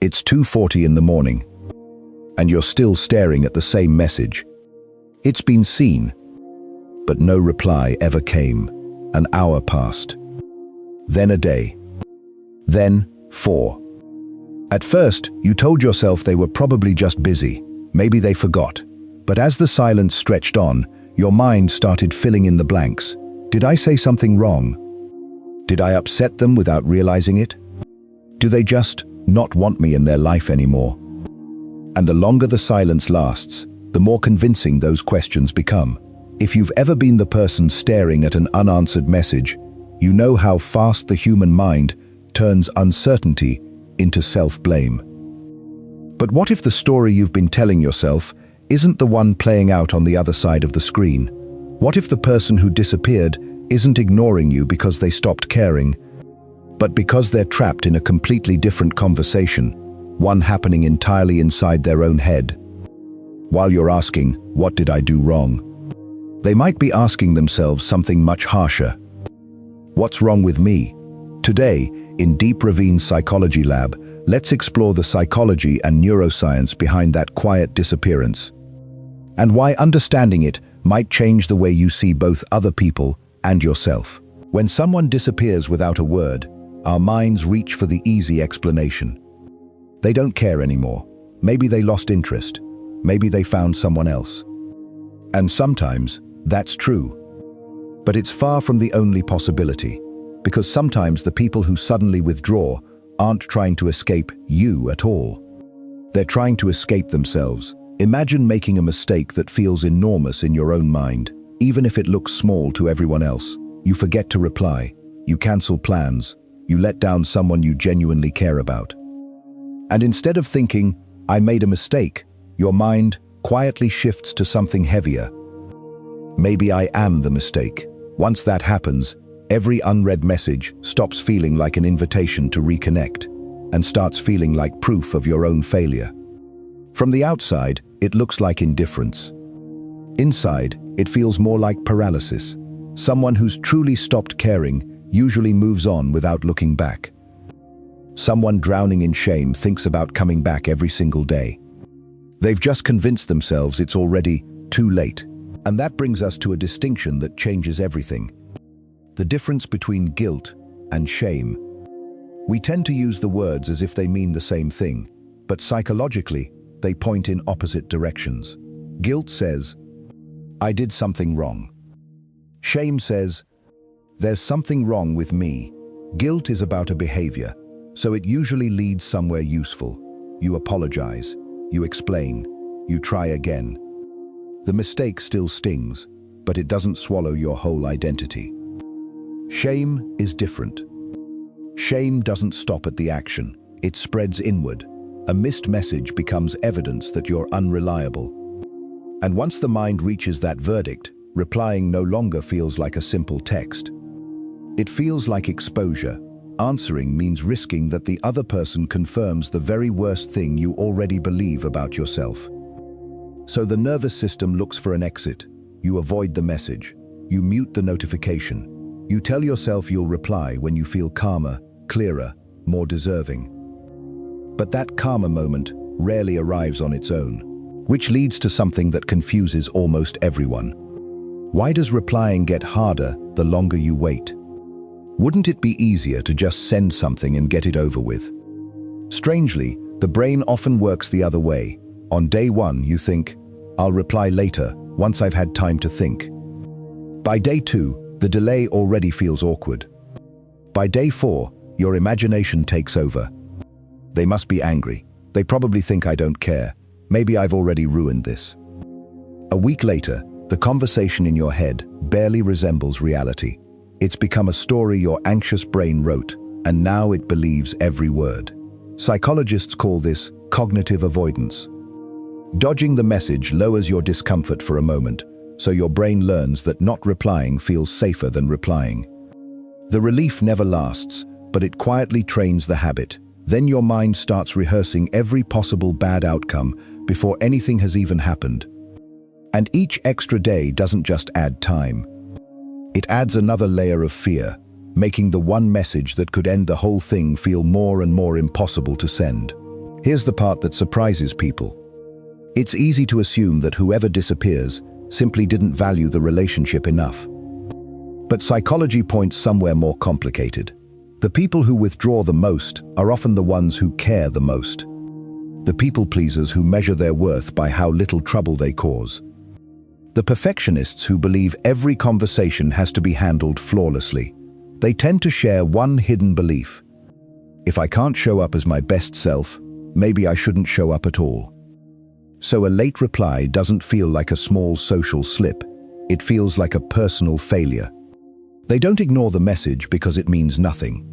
It's 2:40 in the morning, and you're still staring at the same message. It's been seen, but no reply ever came. An hour passed. Then a day. Then 4. At first, you told yourself they were probably just busy. Maybe they forgot. But as the silence stretched on, your mind started filling in the blanks. Did I say something wrong? Did I upset them without realizing it? Do they just not want me in their life anymore? And the longer the silence lasts, the more convincing those questions become. If you've ever been the person staring at an unanswered message, you know how fast the human mind turns uncertainty into self-blame. But what if the story you've been telling yourself isn't the one playing out on the other side of the screen? What if the person who disappeared isn't ignoring you because they stopped caring, but because they're trapped in a completely different conversation, one happening entirely inside their own head? While you're asking, "What did I do wrong?" they might be asking themselves something much harsher. What's wrong with me? Today, in Deep Ravines Psychology Lab, let's explore the psychology and neuroscience behind that quiet disappearance, and why understanding it might change the way you see both other people and yourself. When someone disappears without a word, our minds reach for the easy explanation. They don't care anymore. Maybe they lost interest. Maybe they found someone else. And sometimes, that's true. But it's far from the only possibility, because sometimes the people who suddenly withdraw aren't trying to escape you at all. They're trying to escape themselves. Imagine making a mistake that feels enormous in your own mind, even if it looks small to everyone else. You forget to reply, you cancel plans, you let down someone you genuinely care about. And instead of thinking, "I made a mistake," your mind quietly shifts to something heavier. Maybe I am the mistake. Once that happens, every unread message stops feeling like an invitation to reconnect and starts feeling like proof of your own failure. From the outside, it looks like indifference. Inside, it feels more like paralysis. Someone who's truly stopped caring usually moves on without looking back. Someone drowning in shame thinks about coming back every single day. They've just convinced themselves it's already too late. And that brings us to a distinction that changes everything. The difference between guilt and shame. We tend to use the words as if they mean the same thing, but psychologically, they point in opposite directions. Guilt says, "I did something wrong." Shame says, "There's something wrong with me." Guilt is about a behavior, so it usually leads somewhere useful. You apologize, you explain, you try again. The mistake still stings, but it doesn't swallow your whole identity. Shame is different. Shame doesn't stop at the action, it spreads inward. A missed message becomes evidence that you're unreliable. And once the mind reaches that verdict, replying no longer feels like a simple text. It feels like exposure. Answering means risking that the other person confirms the very worst thing you already believe about yourself. So the nervous system looks for an exit. You avoid the message. You mute the notification. You tell yourself you'll reply when you feel calmer, clearer, more deserving. But that calmer moment rarely arrives on its own, which leads to something that confuses almost everyone. Why does replying get harder the longer you wait? Wouldn't it be easier to just send something and get it over with? Strangely, the brain often works the other way. On day one, you think, "I'll reply later, once I've had time to think." By day 2, the delay already feels awkward. By day 4, your imagination takes over. They must be angry. They probably think I don't care. Maybe I've already ruined this. A week later, the conversation in your head barely resembles reality. It's become a story your anxious brain wrote, and now it believes every word. Psychologists call this cognitive avoidance. Dodging the message lowers your discomfort for a moment, so your brain learns that not replying feels safer than replying. The relief never lasts, but it quietly trains the habit. Then your mind starts rehearsing every possible bad outcome before anything has even happened. And each extra day doesn't just add time. It adds another layer of fear, making the one message that could end the whole thing feel more and more impossible to send. Here's the part that surprises people. It's easy to assume that whoever disappears simply didn't value the relationship enough. But psychology points somewhere more complicated. The people who withdraw the most are often the ones who care the most. The people pleasers who measure their worth by how little trouble they cause. The perfectionists who believe every conversation has to be handled flawlessly. They tend to share one hidden belief. If I can't show up as my best self, maybe I shouldn't show up at all. So a late reply doesn't feel like a small social slip. It feels like a personal failure. They don't ignore the message because it means nothing.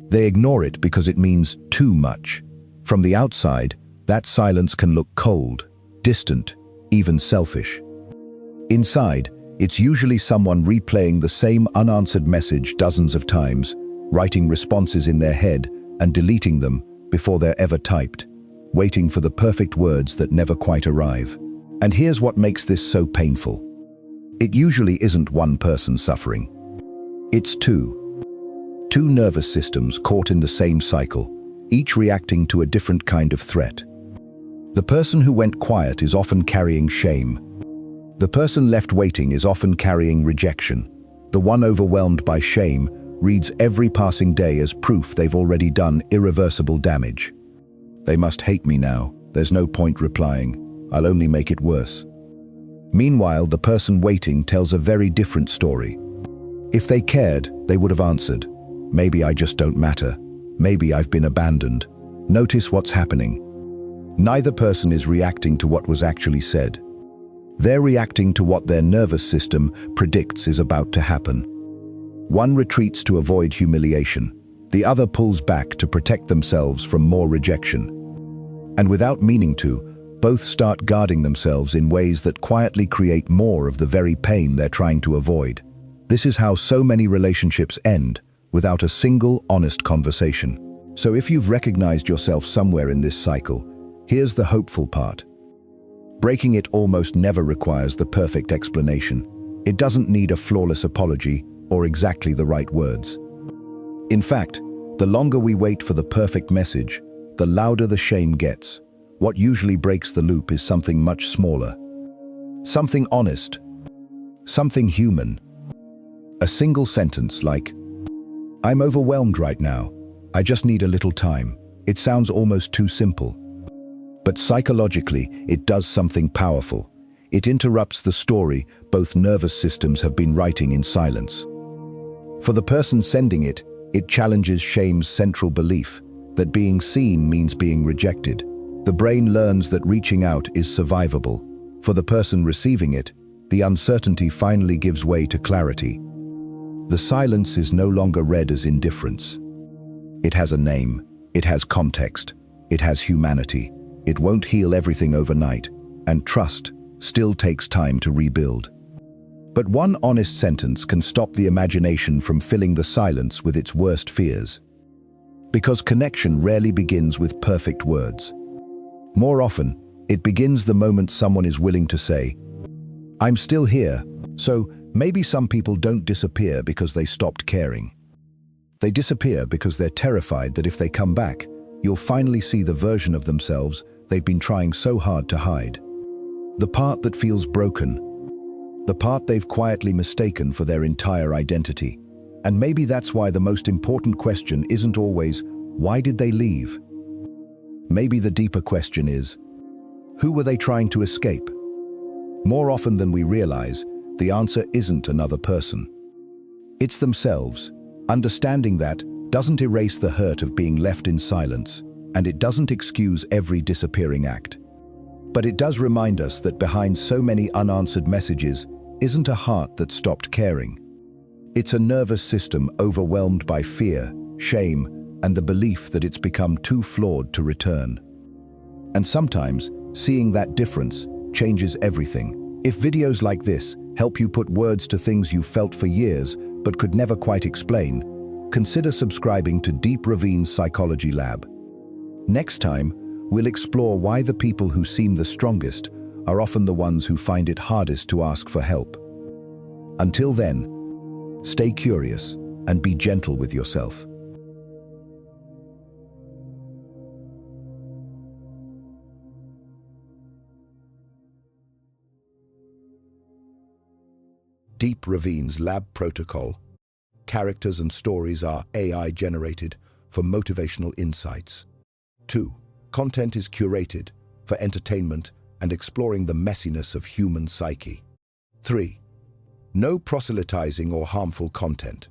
They ignore it because it means too much. From the outside, that silence can look cold, distant, even selfish. Inside, it's usually someone replaying the same unanswered message dozens of times, writing responses in their head and deleting them before they're ever typed, waiting for the perfect words that never quite arrive. And here's what makes this so painful. It usually isn't one person suffering. It's two. Two nervous systems caught in the same cycle, each reacting to a different kind of threat. The person who went quiet is often carrying shame. The person left waiting is often carrying rejection. The one overwhelmed by shame reads every passing day as proof they've already done irreversible damage. They must hate me now. There's no point replying. I'll only make it worse. Meanwhile, the person waiting tells a very different story. If they cared, they would have answered. Maybe I just don't matter. Maybe I've been abandoned. Notice what's happening. Neither person is reacting to what was actually said. They're reacting to what their nervous system predicts is about to happen. One retreats to avoid humiliation. The other pulls back to protect themselves from more rejection. And without meaning to, both start guarding themselves in ways that quietly create more of the very pain they're trying to avoid. This is how so many relationships end, without a single honest conversation. So if you've recognized yourself somewhere in this cycle, here's the hopeful part. Breaking it almost never requires the perfect explanation. It doesn't need a flawless apology or exactly the right words. In fact, the longer we wait for the perfect message, the louder the shame gets. What usually breaks the loop is something much smaller. Something honest. Something human. A single sentence like, "I'm overwhelmed right now. I just need a little time." It sounds almost too simple. But psychologically, it does something powerful. It interrupts the story both nervous systems have been writing in silence. For the person sending it, it challenges shame's central belief that being seen means being rejected. The brain learns that reaching out is survivable. For the person receiving it, the uncertainty finally gives way to clarity. The silence is no longer read as indifference. It has a name, it has context, it has humanity. It won't heal everything overnight, and trust still takes time to rebuild. But one honest sentence can stop the imagination from filling the silence with its worst fears. Because connection rarely begins with perfect words. More often, it begins the moment someone is willing to say, "I'm still here." So maybe some people don't disappear because they stopped caring. They disappear because they're terrified that if they come back, you'll finally see the version of themselves they've been trying so hard to hide. The part that feels broken. The part they've quietly mistaken for their entire identity. And maybe that's why the most important question isn't always, why did they leave? Maybe the deeper question is, who were they trying to escape? More often than we realize, the answer isn't another person. It's themselves. Understanding that doesn't erase the hurt of being left in silence, and it doesn't excuse every disappearing act. But it does remind us that behind so many unanswered messages isn't a heart that stopped caring. It's a nervous system overwhelmed by fear, shame, and the belief that it's become too flawed to return. And sometimes, seeing that difference changes everything. If videos like this help you put words to things you've felt for years but could never quite explain, consider subscribing to Deep Ravines Psychology Lab. Next time, we'll explore why the people who seem the strongest are often the ones who find it hardest to ask for help. Until then, stay curious and be gentle with yourself. Deep Ravines Lab protocol. Characters and stories are AI generated for motivational insights. 2. Content is curated for entertainment and exploring the messiness of human psyche. 3. No proselytizing or harmful content.